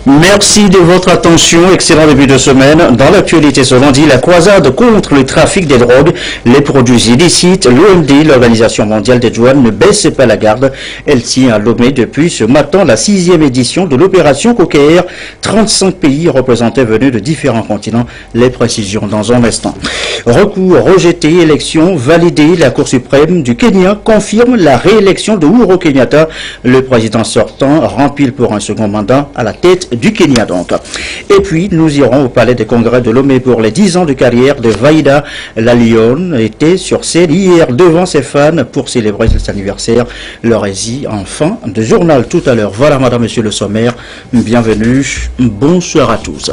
Merci de votre attention. Excellent début de semaine. Dans l'actualité ce lundi, la croisade contre le trafic des drogues, les produits illicites. L'OMD, l'Organisation mondiale des douanes, ne baisse pas la garde. Elle tient à Lomé depuis ce matin la 6e édition de l'opération Coquer. 35 pays représentés venus de différents continents. Les précisions dans un instant. Recours rejeté, élection validée. La Cour suprême du Kenya confirme la réélection de Uhuru Kenyatta. Le président sortant rempile pour un second mandat à la tête du Kenya donc. Et puis nous irons au palais des congrès de Lomé pour les 10 ans de carrière de Vaïda. La Lionne était sur scène hier devant ses fans pour célébrer cet anniversaire. Leur est en fin de journal tout à l'heure. Voilà madame, monsieur le sommaire. Bienvenue. Bonsoir à tous.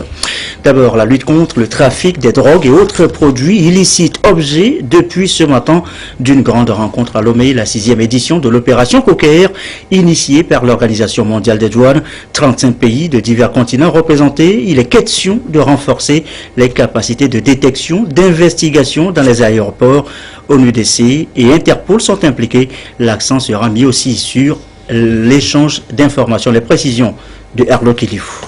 D'abord la lutte contre le trafic des drogues et autres produits illicites. Objet depuis ce matin d'une grande rencontre à Lomé, la 6e édition de l'opération Coquer, initiée par l'Organisation mondiale des douanes. 35 pays de divers continents représentés. Il est question de renforcer les capacités de détection, d'investigation dans les aéroports. ONUDC et Interpol sont impliqués. L'accent sera mis aussi sur l'échange d'informations, les précisions de Erlo Kilifou.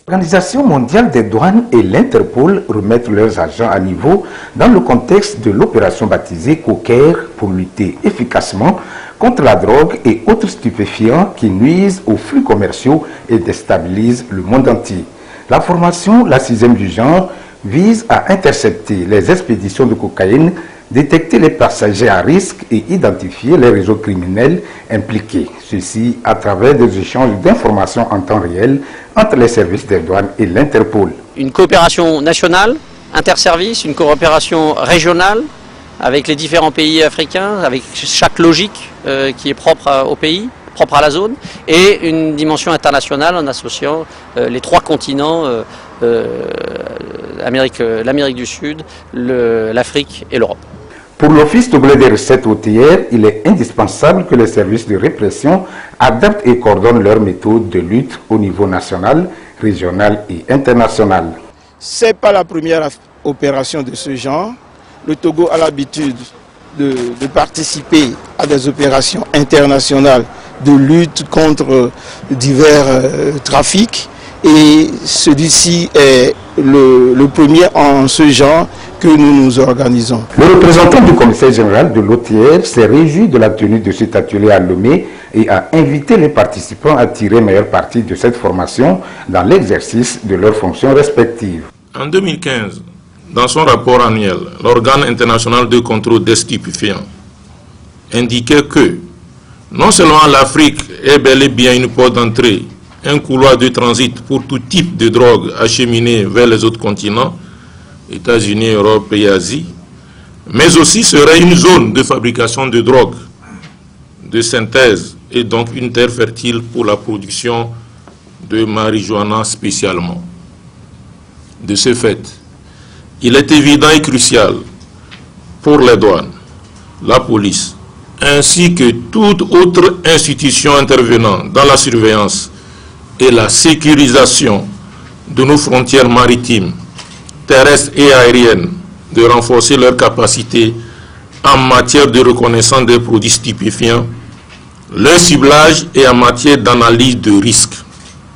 L'Organisation mondiale des douanes et l'Interpol remettent leurs agents à niveau dans le contexte de l'opération baptisée Coquer pour lutter efficacement contre la drogue et autres stupéfiants qui nuisent aux flux commerciaux et déstabilisent le monde entier. La formation, la 6e du genre, vise à intercepter les expéditions de cocaïne, détecter les passagers à risque et identifier les réseaux criminels impliqués. Ceci à travers des échanges d'informations en temps réel entre les services des douanes et l'Interpol. Une coopération nationale, interservice, une coopération régionale avec les différents pays africains, avec chaque logique qui est propre au pays, propre à la zone, et une dimension internationale en associant les 3 continents, l'Amérique du Sud, l'Afrique et l'Europe. Pour l'Office doublé des recettes OTR, il est indispensable que les services de répression adaptent et coordonnent leurs méthodes de lutte au niveau national, régional et international. Ce n'est pas la première opération de ce genre. Le Togo a l'habitude de participer à des opérations internationales de lutte contre divers trafics. Et celui-ci est le premier en ce genre que nous nous organisons. Le représentant du commissaire général de l'OTR s'est réjoui de la tenue de cet atelier à Lomé et a invité les participants à tirer meilleur parti de cette formation dans l'exercice de leurs fonctions respectives. En 2015, dans son rapport annuel, l'organe international de contrôle des stupéfiants indiquait que non seulement l'Afrique est bel et bien une porte d'entrée, un couloir de transit pour tout type de drogue acheminée vers les autres continents, États-Unis, Europe et Asie, mais aussi serait une zone de fabrication de drogue, de synthèse et donc une terre fertile pour la production de marijuana spécialement. De ce fait, il est évident et crucial pour les douanes, la police, ainsi que toute autre institution intervenant dans la surveillance et la sécurisation de nos frontières maritimes, terrestres et aériennes, de renforcer leurs capacités en matière de reconnaissance des produits stupéfiants, leur ciblage et en matière d'analyse de risques.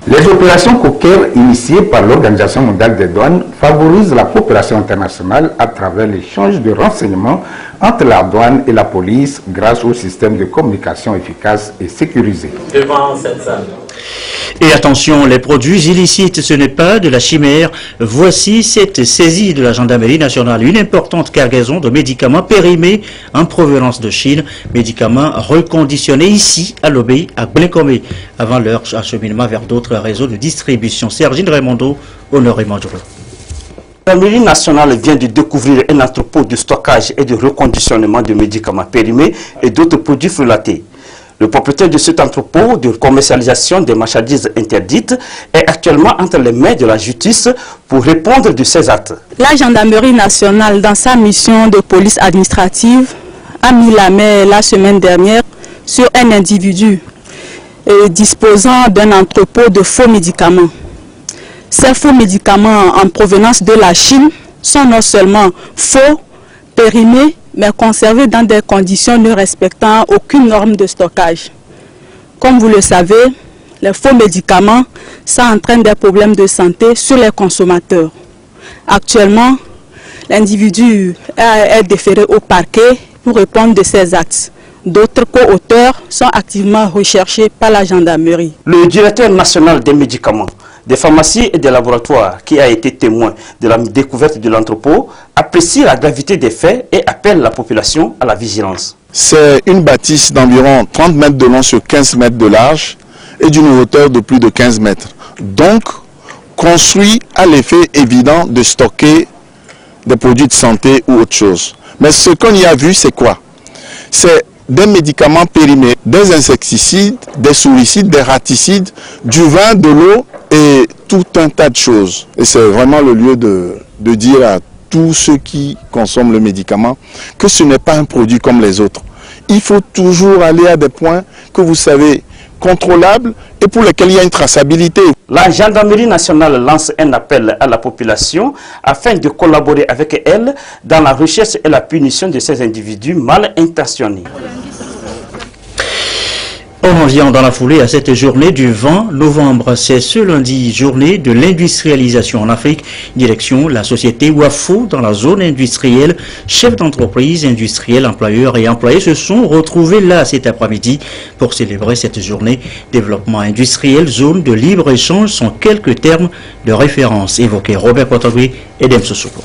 Les opérations Coquer initiées par l'Organisation mondiale des douanes favorisent la coopération internationale à travers l'échange de renseignements entre la douane et la police grâce au système de communication efficace et sécurisé. Devant cette salle. Et attention, les produits illicites, ce n'est pas de la chimère. Voici cette saisie de la gendarmerie nationale. Une importante cargaison de médicaments périmés en provenance de Chine. Médicaments reconditionnés ici à Lomé, à Blinkomé, avant leur acheminement vers d'autres réseaux de distribution. Sergine Raimondo, Honoré Mandjourou. La gendarmerie nationale vient de découvrir un entrepôt de stockage et de reconditionnement de médicaments périmés et d'autres produits frelatés. Le propriétaire de cet entrepôt de commercialisation des marchandises interdites est actuellement entre les mains de la justice pour répondre de ces actes. La gendarmerie nationale, dans sa mission de police administrative, a mis la main la semaine dernière sur un individu disposant d'un entrepôt de faux médicaments. Ces faux médicaments en provenance de la Chine sont non seulement faux, périmés, mais conservés dans des conditions ne respectant aucune norme de stockage. Comme vous le savez, les faux médicaments, ça entraîne des problèmes de santé sur les consommateurs. Actuellement, l'individu est déféré au parquet pour répondre de ses actes. D'autres co-auteurs sont activement recherchés par la gendarmerie. Le directeur national des médicaments, des pharmacies et des laboratoires, qui a été témoin de la découverte de l'entrepôt, apprécie la gravité des faits et appelle la population à la vigilance. C'est une bâtisse d'environ 30 mètres de long sur 15 mètres de large et d'une hauteur de plus de 15 mètres. Donc, construit à l'effet évident de stocker des produits de santé ou autre chose. Mais ce qu'on y a vu, c'est quoi? C'est des médicaments périmés, des insecticides, des souricides, des raticides, du vin, de l'eau et tout un tas de choses. Et c'est vraiment le lieu de dire à tous ceux qui consomment le médicament que ce n'est pas un produit comme les autres. Il faut toujours aller à des points que vous savez contrôlables et pour lesquels il y a une traçabilité. La gendarmerie nationale lance un appel à la population afin de collaborer avec elle dans la recherche et la punition de ces individus mal intentionnés. On en vient dans la foulée à cette journée du 20 novembre. C'est ce lundi, journée de l'industrialisation en Afrique. Direction la société Wafo dans la zone industrielle. Chefs d'entreprise, industriels, employeurs et employés se sont retrouvés là cet après-midi pour célébrer cette journée. Développement industriel, zone de libre-échange sont quelques termes de référence évoqués. Robert Potogui et Dem Sosopo.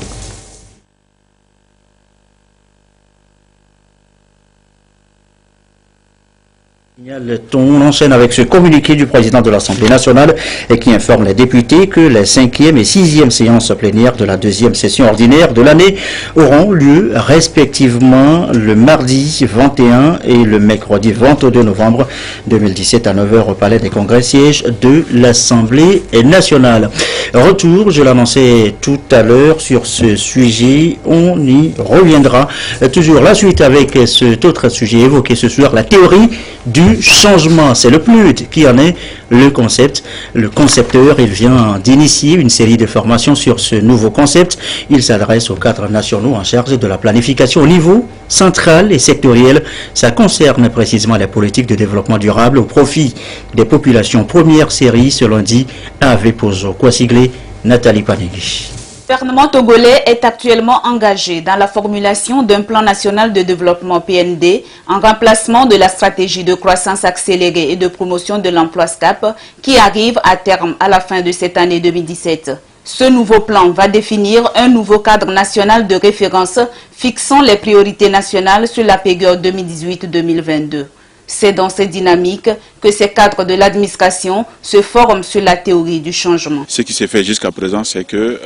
On enchaîne avec ce communiqué du président de l'Assemblée nationale et qui informe les députés que les 5e et 6e séances plénières de la 2e session ordinaire de l'année auront lieu respectivement le mardi 21 et le mercredi 22 novembre 2017 à 9h au Palais des Congrès, siège de l'Assemblée nationale. Retour, je l'annonçais tout à l'heure sur ce sujet, on y reviendra. Toujours la suite avec cet autre sujet évoqué ce soir, la théorie du changement. C'est le PNUD qui en est le concept. Le concepteur, il vient d'initier une série de formations sur ce nouveau concept. Il s'adresse aux cadres nationaux en charge de la planification au niveau central et sectoriel. Ça concerne précisément les politiques de développement durable au profit des populations. Première série, ce lundi, avec Pozo Kwasiglé, Nathalie Panigui. Le gouvernement togolais est actuellement engagé dans la formulation d'un plan national de développement PND en remplacement de la stratégie de croissance accélérée et de promotion de l'emploi STAP qui arrive à terme à la fin de cette année 2017. Ce nouveau plan va définir un nouveau cadre national de référence fixant les priorités nationales sur la période 2018-2022. C'est dans cette dynamique que ces cadres de l'administration se forment sur la théorie du changement. Ce qui s'est fait jusqu'à présent, c'est que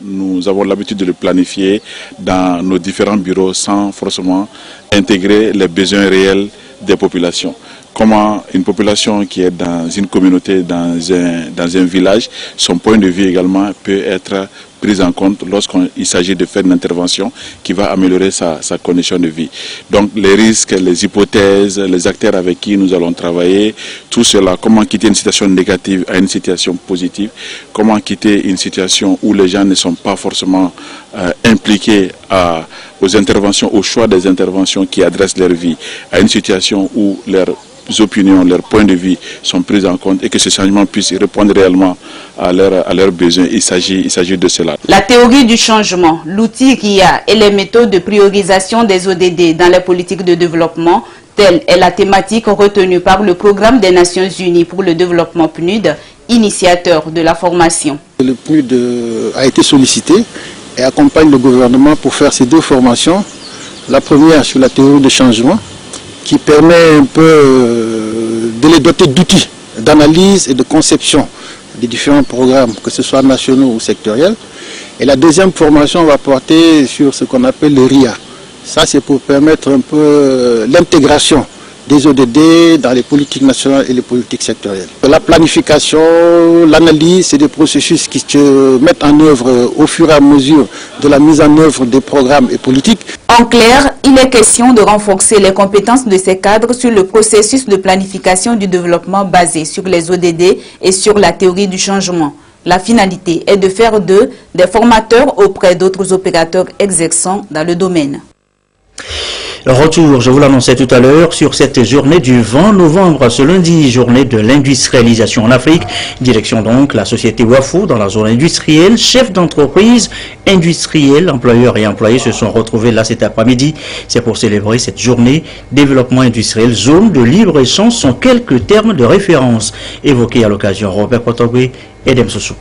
nous avons l'habitude de le planifier dans nos différents bureaux sans forcément intégrer les besoins réels des populations. Comment une population qui est dans une communauté, dans un village, son point de vue également peut être prise en compte lorsqu'il s'agit de faire une intervention qui va améliorer sa condition de vie. Donc les risques, les hypothèses, les acteurs avec qui nous allons travailler, tout cela, comment quitter une situation négative à une situation positive, comment quitter une situation où les gens ne sont pas forcément impliqués aux interventions, au choix des interventions qui adressent leur vie, à une situation où leurs opinions, leurs points de vue sont pris en compte et que ce changement puisse répondre réellement à leurs besoins. Il s'agit de cela. La théorie du changement, l'outil RIA et les méthodes de priorisation des ODD dans les politiques de développement, telle est la thématique retenue par le Programme des Nations Unies pour le développement PNUD, initiateur de la formation. Le PNUD a été sollicité et accompagne le gouvernement pour faire ces deux formations. La première sur la théorie du changement, qui permet un peu de les doter d'outils d'analyse et de conception des différents programmes, que ce soit nationaux ou sectoriels. Et la deuxième formation va porter sur ce qu'on appelle le RIA. Ça, c'est pour permettre un peu l'intégration des ODD dans les politiques nationales et les politiques sectorielles. La planification, l'analyse, c'est des processus qui se mettent en œuvre au fur et à mesure de la mise en œuvre des programmes et politiques. En clair, il est question de renforcer les compétences de ces cadres sur le processus de planification du développement basé sur les ODD et sur la théorie du changement. La finalité est de faire d'eux des formateurs auprès d'autres opérateurs exerçant dans le domaine. Retour, je vous l'annonçais tout à l'heure, sur cette journée du 20 novembre, ce lundi, journée de l'industrialisation en Afrique. Direction donc la société Wafo dans la zone industrielle. Chefs d'entreprise, industriels, employeurs et employés se sont retrouvés là cet après-midi. C'est pour célébrer cette journée. Développement industriel, zone de libre-échange sont quelques termes de référence évoqués à l'occasion. Robert Potogwe et Dem Sossou.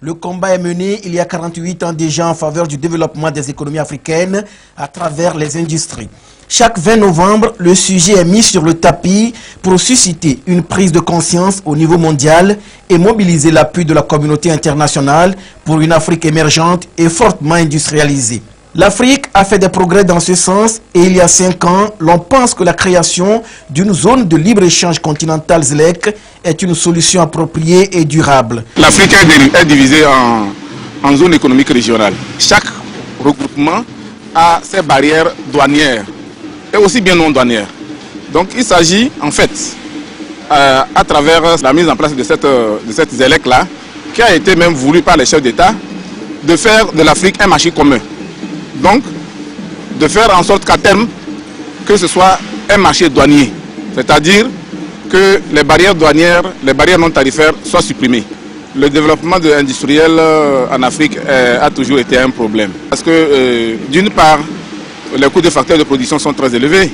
Le combat est mené il y a 48 ans déjà en faveur du développement des économies africaines à travers les industries. Chaque 20 novembre, le sujet est mis sur le tapis pour susciter une prise de conscience au niveau mondial et mobiliser l'appui de la communauté internationale pour une Afrique émergente et fortement industrialisée. L'Afrique a fait des progrès dans ce sens et il y a 5 ans, l'on pense que la création d'une zone de libre-échange continentale ZLEC est une solution appropriée et durable. L'Afrique est divisée en zones économiques régionales. Chaque regroupement a ses barrières douanières et aussi bien non douanières. Donc il s'agit en fait, à travers la mise en place de cette ZLEC-là, qui a été même voulue par les chefs d'État, de faire de l'Afrique un marché commun. Donc, de faire en sorte qu'à terme, que ce soit un marché douanier, c'est-à-dire que les barrières douanières, les barrières non tarifaires soient supprimées. Le développement industriel en Afrique a toujours été un problème. Parce que, d'une part, les coûts des facteurs de production sont très élevés,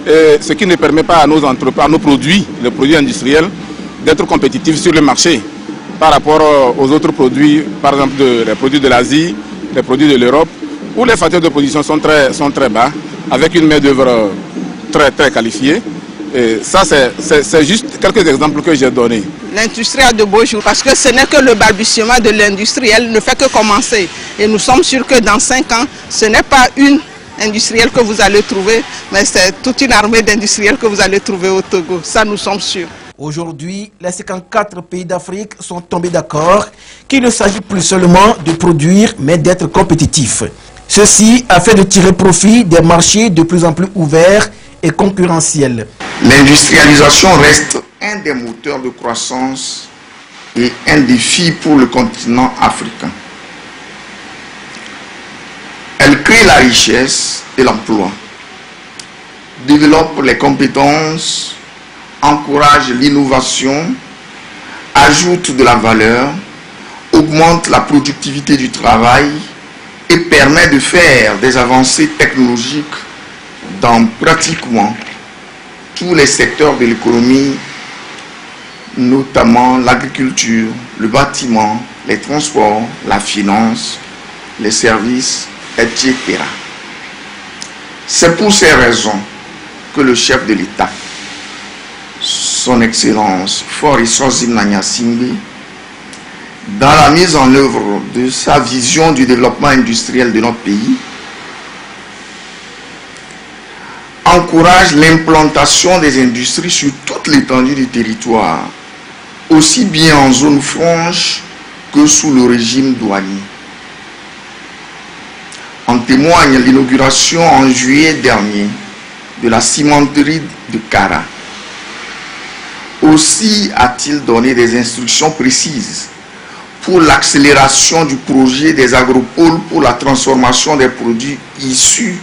et ce qui ne permet pas à nos produits, les produits industriels, d'être compétitifs sur le marché par rapport aux autres produits, par exemple les produits de l'Asie, les produits de l'Europe, où les facteurs de production sont très bas, avec une main-d'œuvre très qualifiée. Et ça, c'est juste quelques exemples que j'ai donnés. L'industrie a de beaux jours parce que ce n'est que le balbutiement de l'industriel, ne fait que commencer. Et nous sommes sûrs que dans 5 ans, ce n'est pas une industrielle que vous allez trouver, mais c'est toute une armée d'industriels que vous allez trouver au Togo. Ça, nous sommes sûrs. Aujourd'hui, les 54 pays d'Afrique sont tombés d'accord qu'il ne s'agit plus seulement de produire, mais d'être compétitifs. Ceci a fait de tirer profit des marchés de plus en plus ouverts et concurrentiels. L'industrialisation reste un des moteurs de croissance et un défi pour le continent africain. Elle crée la richesse et l'emploi, développe les compétences, encourage l'innovation, ajoute de la valeur, augmente la productivité du travail et permet de faire des avancées technologiques dans pratiquement tous les secteurs de l'économie, notamment l'agriculture, le bâtiment, les transports, la finance, les services, etc. C'est pour ces raisons que le chef de l'État, son Excellence Faure Sozin Gnassingbé, dans la mise en œuvre de sa vision du développement industriel de notre pays, encourage l'implantation des industries sur toute l'étendue du territoire, aussi bien en zone franche que sous le régime douanier. En témoigne l'inauguration en juillet dernier de la cimenterie de Kara. Aussi a-t-il donné des instructions précises pour l'accélération du projet des agropoles pour la transformation des produits issus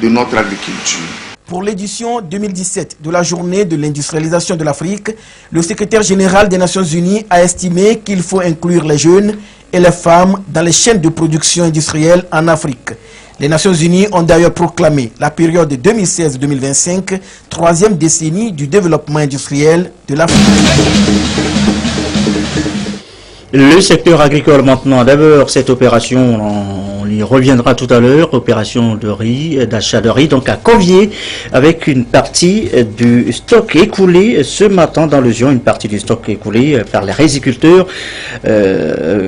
de notre agriculture. Pour l'édition 2017 de la journée de l'industrialisation de l'Afrique, le secrétaire général des Nations Unies a estimé qu'il faut inclure les jeunes et les femmes dans les chaînes de production industrielle en Afrique. Les Nations Unies ont d'ailleurs proclamé la période 2016-2025, troisième décennie du développement industriel de l'Afrique. Le secteur agricole maintenant. D'abord, cette opération, on y reviendra tout à l'heure, opération de riz, d'achat de riz, donc à Covier, avec une partie du stock écoulé ce matin dans le Zion, une partie du stock écoulé par les riziculteurs,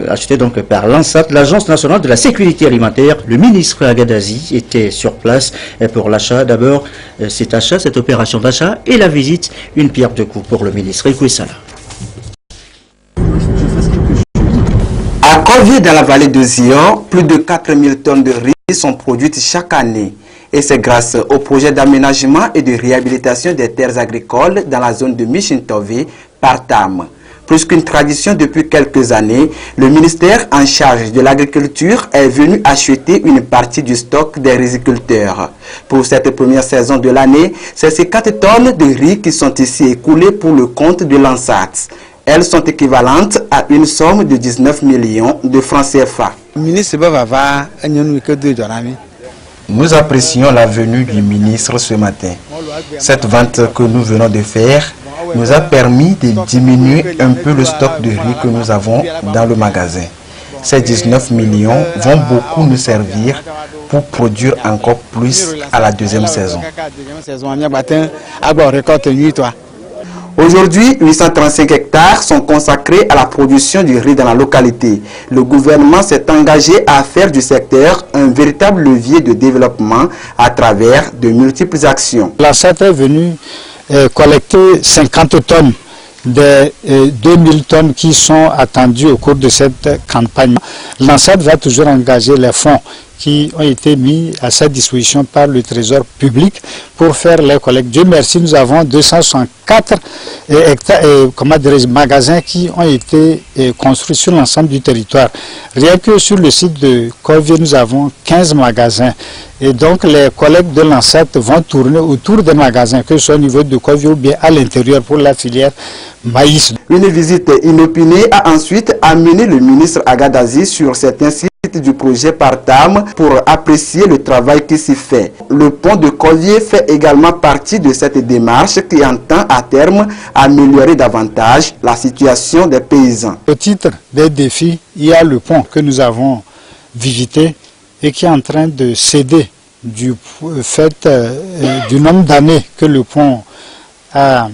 acheté donc par l'ANSAT, l'Agence nationale de la sécurité alimentaire. Le ministre Agadazi était sur place pour l'achat. D'abord, cet achat, cette opération d'achat et la visite, une pierre de coups pour le ministre Ekouessala. À Covier, dans la vallée de Zion, plus de 4000 tonnes de riz sont produites chaque année. Et c'est grâce au projet d'aménagement et de réhabilitation des terres agricoles dans la zone de Michintove par TAM. Plus qu'une tradition depuis quelques années, le ministère en charge de l'agriculture est venu acheter une partie du stock des riziculteurs. Pour cette première saison de l'année, c'est ces 4 tonnes de riz qui sont ici écoulées pour le compte de l'ANSAT. Elles sont équivalentes à une somme de 19 millions de francs CFA. Nous apprécions la venue du ministre ce matin. Cette vente que nous venons de faire nous a permis de diminuer un peu le stock de riz que nous avons dans le magasin. Ces 19 millions vont beaucoup nous servir pour produire encore plus à la deuxième saison. Aujourd'hui, 835 hectares sont consacrés à la production du riz dans la localité. Le gouvernement s'est engagé à faire du secteur un véritable levier de développement à travers de multiples actions. L'ANSAT est venu collecter 50 tonnes des 2000 tonnes qui sont attendues au cours de cette campagne. L'ANSAT va toujours engager les fonds qui ont été mis à sa disposition par le Trésor public pour faire les collectes. Dieu merci, nous avons 264 magasins qui ont été construits sur l'ensemble du territoire. Rien que sur le site de Covier, nous avons 15 magasins. Et donc les collectes de l'ANSAT vont tourner autour des magasins, que ce soit au niveau de Covier ou bien à l'intérieur pour la filière maïs. Une visite inopinée a ensuite amené le ministre Agadazi sur certains sites du projet par TAM pour apprécier le travail qui s'y fait. Le pont de Covier fait également partie de cette démarche qui entend à terme améliorer davantage la situation des paysans. Au titre des défis, il y a le pont que nous avons visité et qui est en train de céder du fait du nombre d'années que le pont a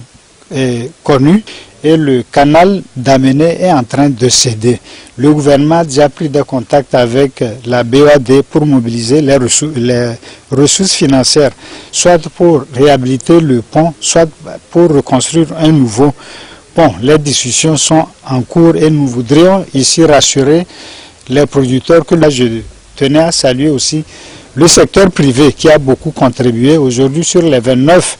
connu. Et le canal d'Amené est en train de céder. Le gouvernement a déjà pris des contacts avec la BOAD pour mobiliser les ressources financières, soit pour réhabiliter le pont, soit pour reconstruire un nouveau pont. Les discussions sont en cours et nous voudrions ici rassurer les producteurs que là je tenais à saluer aussi le secteur privé qui a beaucoup contribué. Aujourd'hui, sur les 29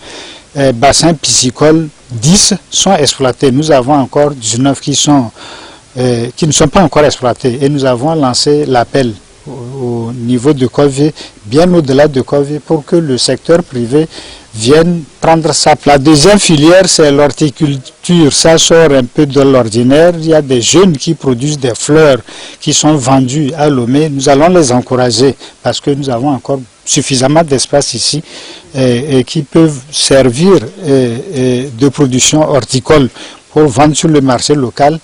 bassins piscicoles, 10 sont exploités. Nous avons encore 19 qui ne sont pas encore exploités. Et nous avons lancé l'appel au niveau de Covier, bien au-delà de Covier, pour que le secteur privé vienne prendre sa place. La deuxième filière, c'est l'horticulture. Ça sort un peu de l'ordinaire. Il y a des jeunes qui produisent des fleurs qui sont vendues à Lomé. Nous allons les encourager parce que nous avons encore suffisamment d'espace ici et qui peuvent servir de production horticole pour vendre sur le marché local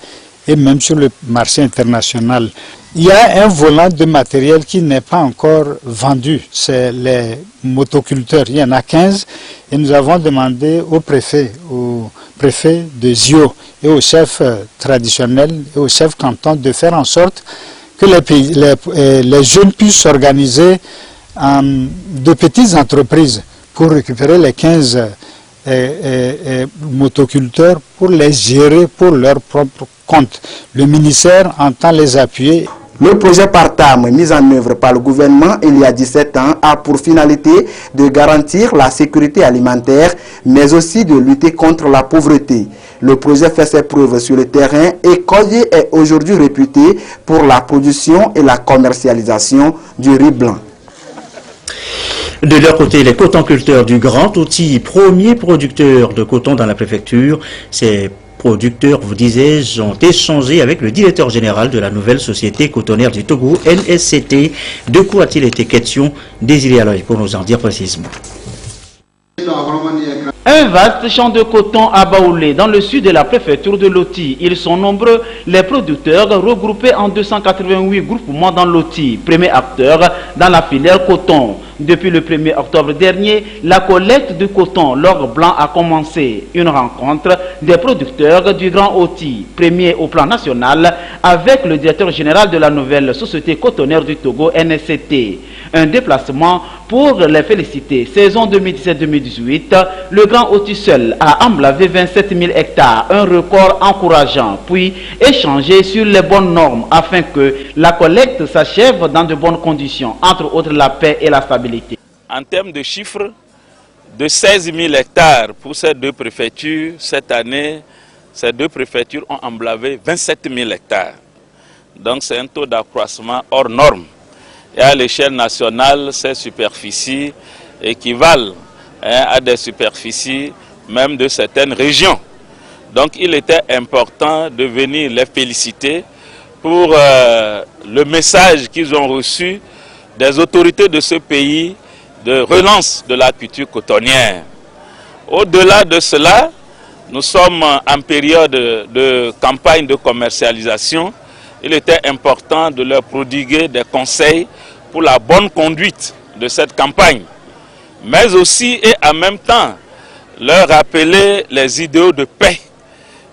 et même sur le marché international. Il y a un volant de matériel qui n'est pas encore vendu, c'est les motoculteurs. Il y en a 15 et nous avons demandé au préfet de Zio et au chef traditionnel et au chef canton de faire en sorte que les jeunes puissent s'organiser de petites entreprises pour récupérer les 15 motoculteurs pour les gérer pour leur propre compte. Le ministère entend les appuyer. Le projet PARTAM, mis en œuvre par le gouvernement il y a 17 ans, a pour finalité de garantir la sécurité alimentaire, mais aussi de lutter contre la pauvreté. Le projet fait ses preuves sur le terrain et Covier est aujourd'hui réputé pour la production et la commercialisation du riz blanc. De leur côté, les cotonculteurs du Grand Outil, premier producteur de coton dans la préfecture, ces producteurs, vous disais-je, ont échangé avec le directeur général de la nouvelle société cotonnière du Togo, NSCT. De quoi a-t-il été question? Désiré Aloy pour nous en dire précisément. Un vaste champ de coton à Baoulé, dans le sud de la préfecture de Loti. Ils sont nombreux, les producteurs, regroupés en 288 groupements dans Loti, premier acteur dans la filière coton. Depuis le 1er octobre dernier, la collecte de coton l'or blanc a commencé. Une rencontre des producteurs du Grand Oti, premier au plan national, avec le directeur général de la nouvelle société cotonnière du Togo, NSCT. Un déplacement pour les féliciter. Saison 2017-2018, le Grand Oti seul a emblavé 27 000 hectares, un record encourageant, puis échanger sur les bonnes normes afin que la collecte s'achève dans de bonnes conditions, entre autres la paix et la stabilité. En termes de chiffres, de 16 000 hectares pour ces deux préfectures, cette année, ces deux préfectures ont emblavé 27 000 hectares. Donc c'est un taux d'accroissement hors norme. Et à l'échelle nationale, ces superficies équivalent à des superficies même de certaines régions. Donc il était important de venir les féliciter pour le message qu'ils ont reçu des autorités de ce pays de relance de la culture cotonnière. Au-delà de cela, nous sommes en période de campagne de commercialisation. Il était important de leur prodiguer des conseils pour la bonne conduite de cette campagne, mais aussi et en même temps leur rappeler les idéaux de paix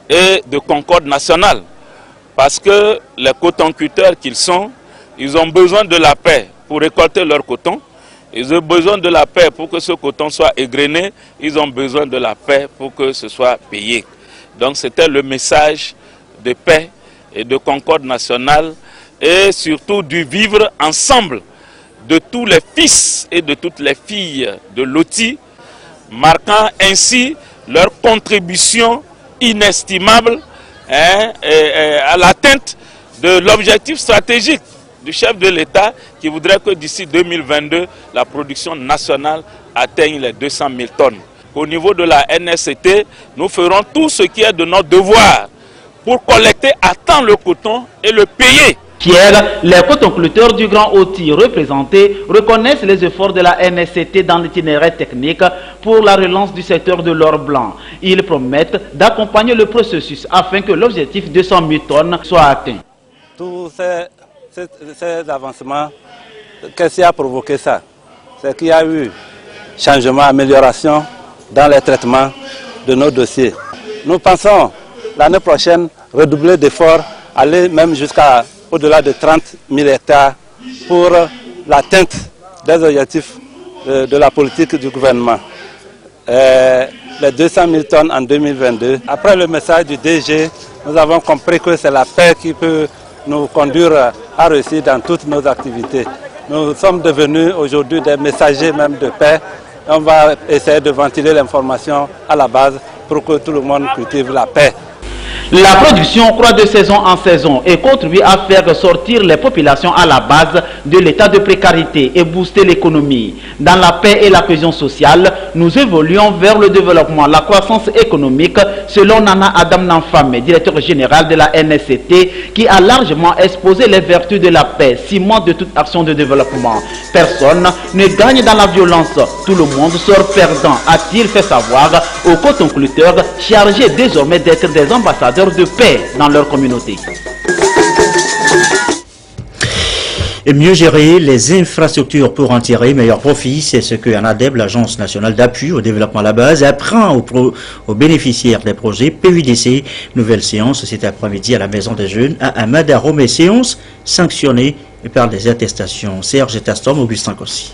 et de concorde nationale, parce que les cotonculteurs qu'ils sont, ils ont besoin de la paix pour récolter leur coton, ils ont besoin de la paix pour que ce coton soit égrené, ils ont besoin de la paix pour que ce soit payé. Donc c'était le message de paix et de concorde nationale et surtout du vivre ensemble de tous les fils et de toutes les filles de Loti, marquant ainsi leur contribution inestimable à l'atteinte de l'objectif stratégique du chef de l'État qui voudrait que d'ici 2022, la production nationale atteigne les 200 000 tonnes. Au niveau de la NSCT, nous ferons tout ce qui est de notre devoir pour collecter à temps le coton et le payer. Pierre, les cotonculteurs du Grand Oti représentés reconnaissent les efforts de la NSCT dans l'itinéraire technique pour la relance du secteur de l'or blanc. Ils promettent d'accompagner le processus afin que l'objectif de 100 000 tonnes soit atteint. Tous ces avancements, qu'est-ce qui a provoqué ça? C'est qu'il y a eu changement, amélioration dans les traitements de nos dossiers. Nous pensons l'année prochaine redoubler d'efforts, aller même jusqu'à au-delà de 30 000 hectares pour l'atteinte des objectifs de la politique du gouvernement. Les 200 000 tonnes en 2022. Après le message du DG, nous avons compris que c'est la paix qui peut nous conduire à réussir dans toutes nos activités. Nous sommes devenus aujourd'hui des messagers même de paix. On va essayer de ventiler l'information à la base pour que tout le monde cultive la paix. La production croît de saison en saison et contribue à faire sortir les populations à la base de l'état de précarité et booster l'économie. Dans la paix et la cohésion sociale, nous évoluons vers le développement, la croissance économique, selon Nana Adam Namfame, directeur général de la NSCT, qui a largement exposé les vertus de la paix, ciment de toute action de développement. Personne ne gagne dans la violence, tout le monde sort perdant, a-t-il fait savoir aux cotonculteurs chargés désormais d'être des ambassadeurs de paix dans leur communauté. Et mieux gérer les infrastructures pour en tirer meilleur profit, c'est ce que ANADEB, l'Agence nationale d'appui au développement à la base, apprend aux bénéficiaires des projets PUDC. Nouvelle séance cet après-midi à la Maison des Jeunes à Amadarome, séance sanctionnée par des attestations. Serge Tastom, Augustin Kossi.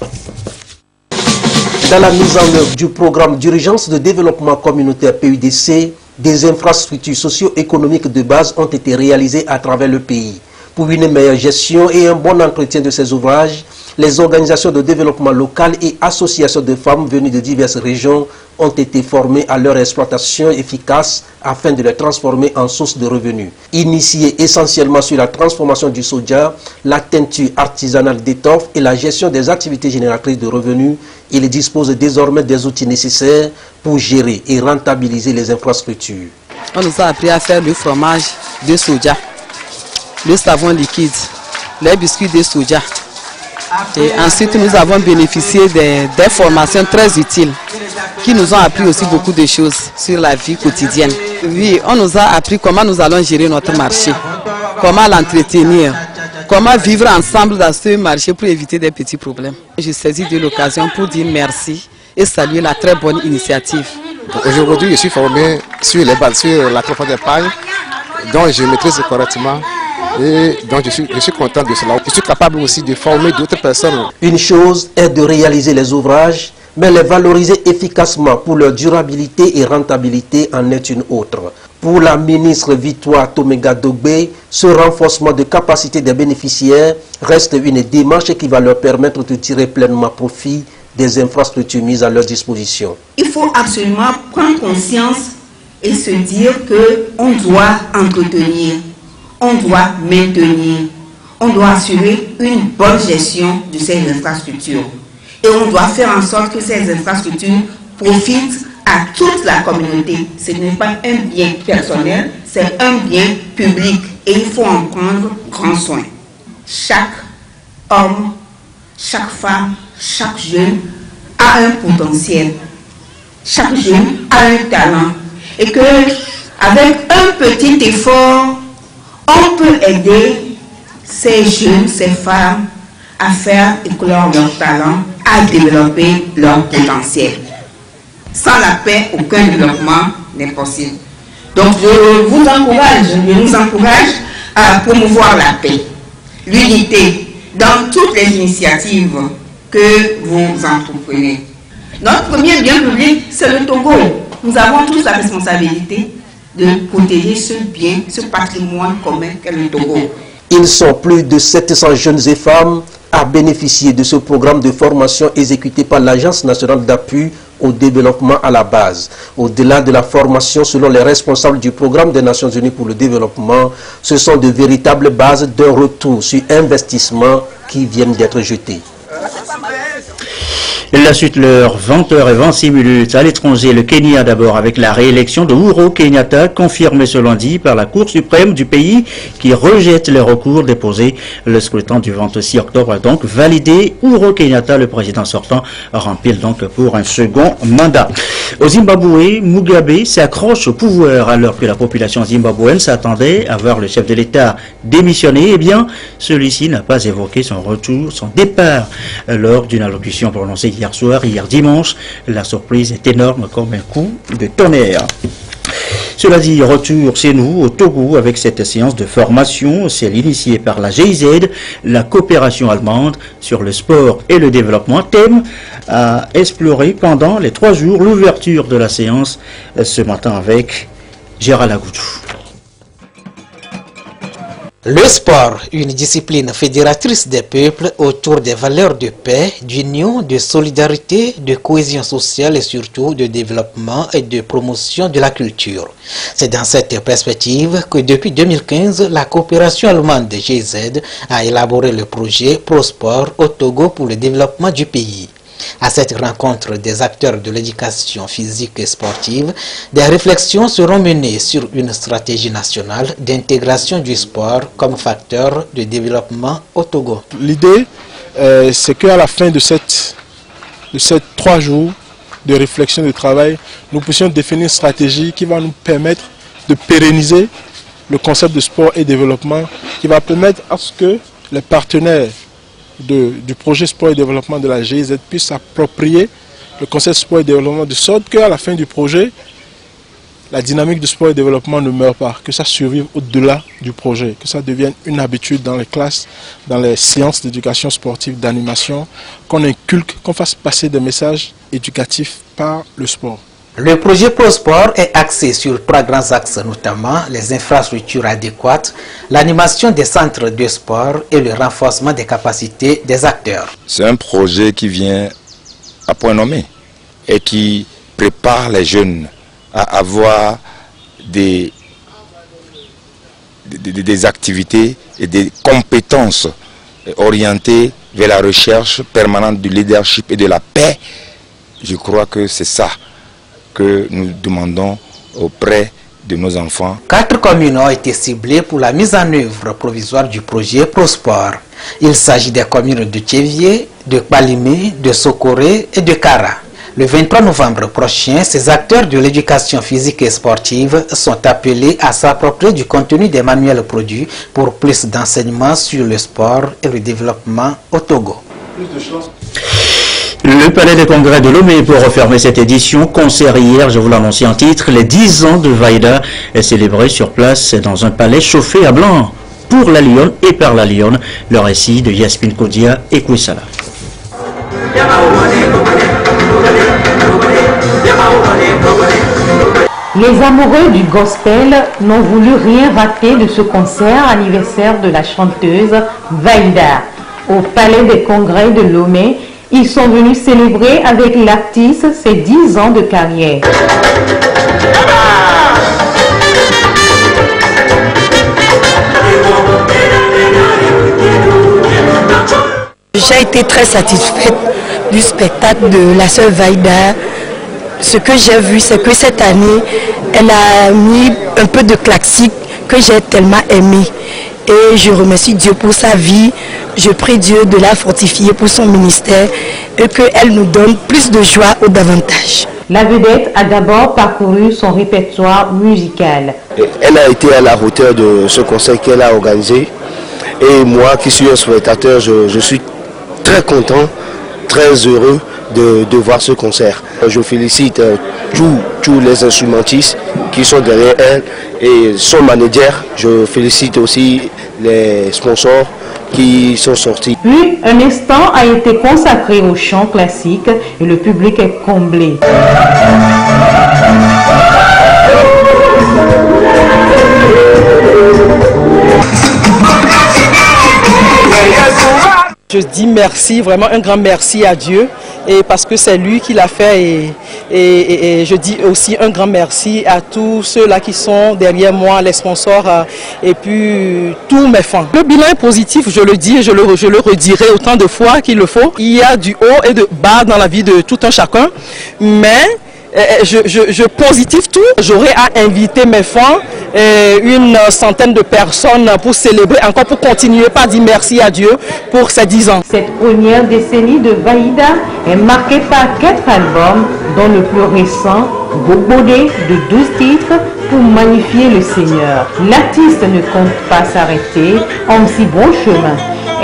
Dans la mise en œuvre du programme d'urgence de développement communautaire PUDC, des infrastructures socio-économiques de base ont été réalisées à travers le pays. Pour une meilleure gestion et un bon entretien de ces ouvrages, les organisations de développement local et associations de femmes venues de diverses régions ont été formées à leur exploitation efficace afin de les transformer en source de revenus. Initiées essentiellement sur la transformation du soja, la teinture artisanale d'étoffe et la gestion des activités génératrices de revenus, ils disposent désormais des outils nécessaires pour gérer et rentabiliser les infrastructures. On nous a appris à faire le fromage de soja, le savon liquide, les biscuits de soja. Et ensuite, nous avons bénéficié des formations très utiles qui nous ont appris aussi beaucoup de choses sur la vie quotidienne. Oui, on nous a appris comment nous allons gérer notre marché, comment l'entretenir, comment vivre ensemble dans ce marché pour éviter des petits problèmes. Je saisis de l'occasion pour dire merci et saluer la très bonne initiative. Aujourd'hui, je suis formé sur les bases, sur la traitement des pailles, dont je maîtrise correctement. Et donc je suis content de cela. Je suis capable aussi de former d'autres personnes. Une chose est de réaliser les ouvrages, mais les valoriser efficacement pour leur durabilité et rentabilité en est une autre. Pour la ministre Victoire Tomega Dogbe, ce renforcement de capacité des bénéficiaires reste une démarche qui va leur permettre de tirer pleinement profit des infrastructures mises à leur disposition. Il faut absolument prendre conscience et se dire qu'on doit entretenir, on doit maintenir, on doit assurer une bonne gestion de ces infrastructures. Et on doit faire en sorte que ces infrastructures profitent à toute la communauté. Ce n'est pas un bien personnel, c'est un bien public. Et il faut en prendre grand soin. Chaque homme, chaque femme, chaque jeune a un potentiel. Chaque jeune a un talent. Et que avec un petit effort, on peut aider ces jeunes, ces femmes à faire éclore leur talent, à développer leur potentiel. Sans la paix, aucun développement n'est possible. Donc je vous encourage, je nous encourage à promouvoir la paix, l'unité dans toutes les initiatives que vous entreprenez. Notre premier bien public, c'est le Togo. Nous avons tous la responsabilité de protéger ce bien, ce patrimoine commun qu'est le Togo. Ils sont plus de 700 jeunes et femmes à bénéficier de ce programme de formation exécuté par l'Agence nationale d'appui au développement à la base. Au-delà de la formation, selon les responsables du programme des Nations Unies pour le développement, ce sont de véritables bases d'un retour sur investissement qui viennent d'être jetées. La suite, l'heure 20h26 à l'étranger. Le Kenya d'abord avec la réélection de Uhuru Kenyatta confirmée ce lundi par la Cour suprême du pays qui rejette les recours déposés. Le scrutin du 26 octobre a donc validé. Uhuru Kenyatta, le président sortant, rempile donc pour un second mandat. Au Zimbabwe, Mugabe s'accroche au pouvoir alors que la population zimbabwéenne s'attendait à voir le chef de l'État démissionner. Eh bien, celui-ci n'a pas évoqué son retour, son départ lors d'une allocution prononcée hier dimanche. La surprise est énorme comme un coup de tonnerre. Cela dit, retour chez nous au Togo avec cette séance de formation, celle initiée par la GIZ, la coopération allemande sur le sport et le développement, thème à explorer pendant les 3 jours. L'ouverture de la séance ce matin avec Gérald Agoudou. Le sport, une discipline fédératrice des peuples autour des valeurs de paix, d'union, de solidarité, de cohésion sociale et surtout de développement et de promotion de la culture. C'est dans cette perspective que depuis 2015, la coopération allemande de GIZ a élaboré le projet ProSport au Togo pour le développement du pays. À cette rencontre des acteurs de l'éducation physique et sportive, des réflexions seront menées sur une stratégie nationale d'intégration du sport comme facteur de développement au Togo. L'idée, c'est qu'à la fin de ces 3 jours de réflexion, de travail, nous puissions définir une stratégie qui va nous permettre de pérenniser le concept de sport et développement, qui va permettre à ce que les partenaires du projet sport et développement de la GIZ puisse s'approprier le concept sport et développement de sorte qu'à la fin du projet, la dynamique du sport et développement ne meurt pas, que ça survive au-delà du projet, que ça devienne une habitude dans les classes, dans les séances d'éducation sportive, d'animation, qu'on inculque, qu'on fasse passer des messages éducatifs par le sport. Le projet ProSport est axé sur 3 grands axes, notamment les infrastructures adéquates, l'animation des centres de sport et le renforcement des capacités des acteurs. C'est un projet qui vient à point nommé et qui prépare les jeunes à avoir des activités et des compétences orientées vers la recherche permanente du leadership et de la paix. Je crois que c'est ça que nous demandons auprès de nos enfants. 4 communes ont été ciblées pour la mise en œuvre provisoire du projet ProSport. Il s'agit des communes de Tchévié, de Kpalimé, de Sokoré et de Kara. Le 23 novembre prochain, ces acteurs de l'éducation physique et sportive sont appelés à s'approprier du contenu des manuels produits pour plus d'enseignements sur le sport et le développement au Togo. Le Palais des Congrès de Lomé pour refermer cette édition. Concert hier, je vous l'annonce en titre, les 10 ans de Vaïda est célébré sur place dans un palais chauffé à blanc. Pour la Lyon et par la Lyon, le récit de Yasmine Kodia et Kouissala. Les amoureux du gospel n'ont voulu rien rater de ce concert anniversaire de la chanteuse Vaïda. Au Palais des Congrès de Lomé, ils sont venus célébrer avec l'artiste ses 10 ans de carrière. J'ai été très satisfaite du spectacle de la sœur Vaïda. Ce que j'ai vu, c'est que cette année, elle a mis un peu de classique que j'ai tellement aimé. Et je remercie Dieu pour sa vie. Je prie Dieu de la fortifier pour son ministère et qu'elle nous donne plus de joie au davantage. La vedette a d'abord parcouru son répertoire musical. Elle a été à la hauteur de ce concert qu'elle a organisé. Et moi qui suis un spectateur, je suis très content, très heureux de voir ce concert. Je félicite tous les instrumentistes qui sont derrière elle et son manager. Je félicite aussi les sponsors qui sont sortis. Puis, un instant a été consacré au chant classique et le public est comblé. Je dis merci, vraiment un grand merci à Dieu, et parce que c'est lui qui l'a fait, et je dis aussi un grand merci à tous ceux-là qui sont derrière moi, les sponsors, et puis tous mes fans. Le bilan est positif, je le dis et je le redirai autant de fois qu'il le faut. Il y a du haut et de bas dans la vie de tout un chacun, mais je positive tout. J'aurai à inviter mes fans, une centaine de personnes pour célébrer encore, pour continuer, pas dire merci à Dieu pour ces 10 ans. Cette première décennie de Vaïda est marquée par 4 albums, dont le plus récent, Bobodé, de 12 titres, pour magnifier le Seigneur. L'artiste ne compte pas s'arrêter en si bon chemin.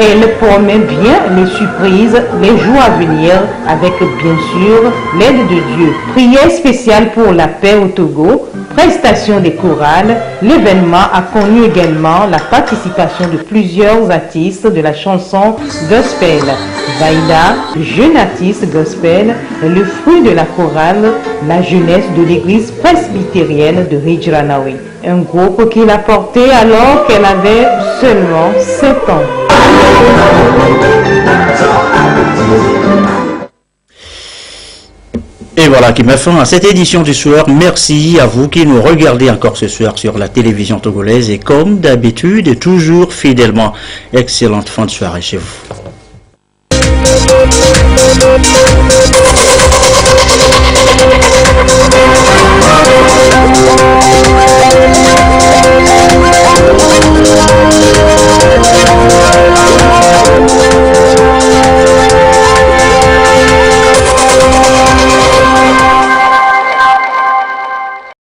Elle promet bien les surprises, les jours à venir, avec bien sûr l'aide de Dieu. Prière spéciale pour la paix au Togo, prestation des chorales. L'événement a connu également la participation de plusieurs artistes de la chanson gospel. Vaïda, jeune artiste gospel, est le fruit de la chorale La Jeunesse de l'église presbytérienne de Hijranawi. Un groupe qu'il a porté alors qu'elle avait seulement 7 ans. Et voilà qui met fin à cette édition du soir. Merci à vous qui nous regardez encore ce soir sur la télévision togolaise. Et comme d'habitude et toujours fidèlement, excellente fin de soirée chez vous.